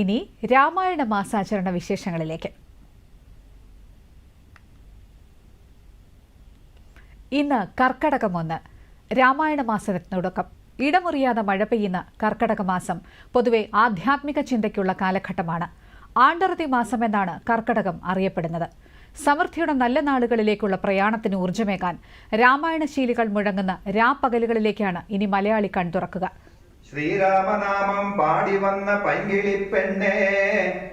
ഇനി രാമായണ മാസാചരണ വിശേഷങ്ങളിലേക്ക്. ഇന്ന് കർക്കടകം 1, രാമായണ മാസത്തിനൊടുക്കം. ഇടമുറിയാതെ മഴ പെയ്യുന്ന കർക്കടക മാസം പൊതുവെ ആധ്യാത്മിക ചിന്തയ്ക്കുള്ള കാലഘട്ടമാണ്. ആണ്ടറുതി മാസമെന്നാണ് കർക്കടകം അറിയപ്പെടുന്നത്. സമൃദ്ധിയുടെ നല്ല നാളുകളിലേക്കുള്ള പ്രയാണത്തിന് ഊർജ്ജമേകാൻ രാമായണശീലികൾ മുഴങ്ങുന്ന രാപ്പകലുകളിലേക്കാണ് ഇനി മലയാളി കൺതുറക്കുക. ശ്രീരാമനാമം പാടി വന്ന പൈങ്കിളിപ്പെണ്ണേ,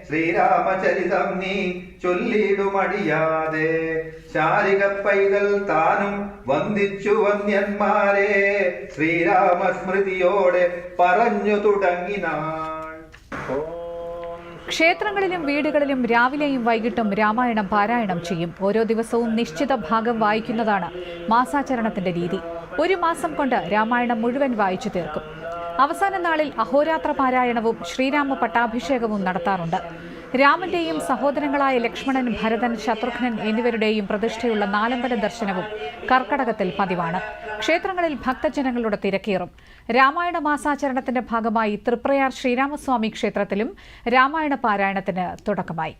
ശ്രീരാമചരിതം നീ ചൊല്ലിടുമടിയാതെ. ശാരിക പൈതൽ താനും വന്ദിച്ചു വന്യന്മാരെ, ശ്രീരാമസ്മൃതിയോടെ പറഞ്ഞു തുടങ്ങിനാൾ. ക്ഷേത്രങ്ങളിലും വീടുകളിലും രാവിലെയും വൈകിട്ടും രാമായണം പാരായണം ചെയ്യും. ഓരോ ദിവസവും നിശ്ചിത ഭാഗം വായിക്കുന്നതാണ് മാസാചരണത്തിന്റെ രീതി. ഒരു മാസം കൊണ്ട് രാമായണം മുഴുവൻ വായിച്ചു തീർക്കും. അവസാന നാളിൽ അഹോരാത്ര പാരായണവും ശ്രീരാമ പട്ടാഭിഷേകവും നടത്താറുണ്ട്. രാമന്റെയും സഹോദരങ്ങളായ ലക്ഷ്മണൻ, ഭരതൻ, ശത്രുഘ്നൻ എന്നിവരുടെയും പ്രതിഷ്ഠയുള്ള നാലമ്പല ദർശനവും കർക്കടകത്തിൽ പതിവാണ്. ക്ഷേത്രങ്ങളിൽ ഭക്തജനങ്ങളുടെ തിരക്കേറും. രാമായണ മാസാചരണത്തിന്റെ ഭാഗമായി തൃപ്രയാർ ശ്രീരാമസ്വാമി ക്ഷേത്രത്തിലും രാമായണ പാരായണത്തിന് തുടക്കമായി.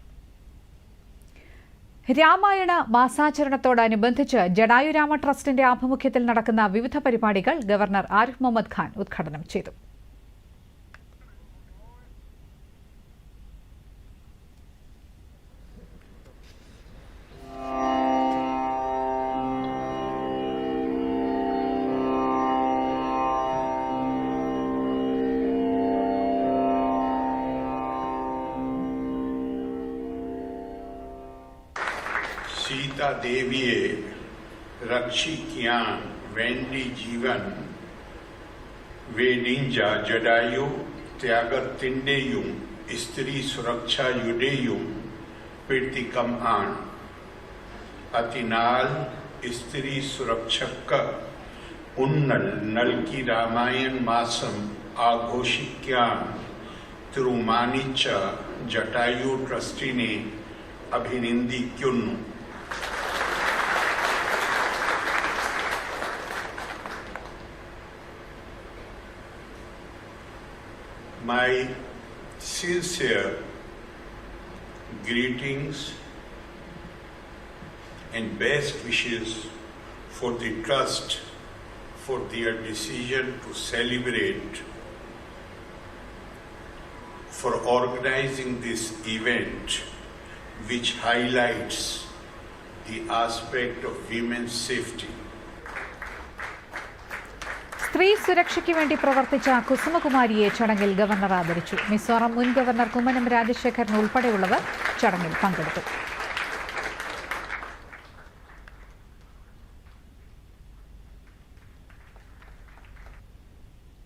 രാമായണ മാസാചരണത്തോടനുബന്ധിച്ച് ജടായുരാമ ട്രസ്റ്റിന്റെ ആഭിമുഖ്യത്തിൽ നടക്കുന്ന വിവിധ പരിപാടികൾ ഗവർണർ ആരിഫ് മുഹമ്മദ് ഖാൻ ഉദ്ഘാടനം ചെയ്തു. सीता देवीए रक्षिक्यान वेंडी जीवन वेडिंजा जडायु त्यागतिंडेयुम स्त्री सुरक्षा युडेयुम पीर्तिकम आन अतिनाल स्त्री सुरक्षक उन्नल नल की रामायण मासम आघोषिक्यान तिरुमानिच जटायु ट्रस्टी ने अभिनंदिक्युन्नु. My sincere greetings and best wishes for the trust for their decision to celebrate, for organizing this event which highlights the aspect of women's safety. സ്ത്രീ സുരക്ഷയ്ക്ക് വേണ്ടി പ്രവർത്തിച്ച കുസുമകുമാരിയെ ചടങ്ങിൽ ഗവർണർ ആദരിച്ചു. മിസോറാം മുൻ ഗവർണർ കുമ്മനം രാജശേഖരൻ ഉൾപ്പെടെയുള്ളവർ ചടങ്ങിൽ പങ്കെടുത്തു.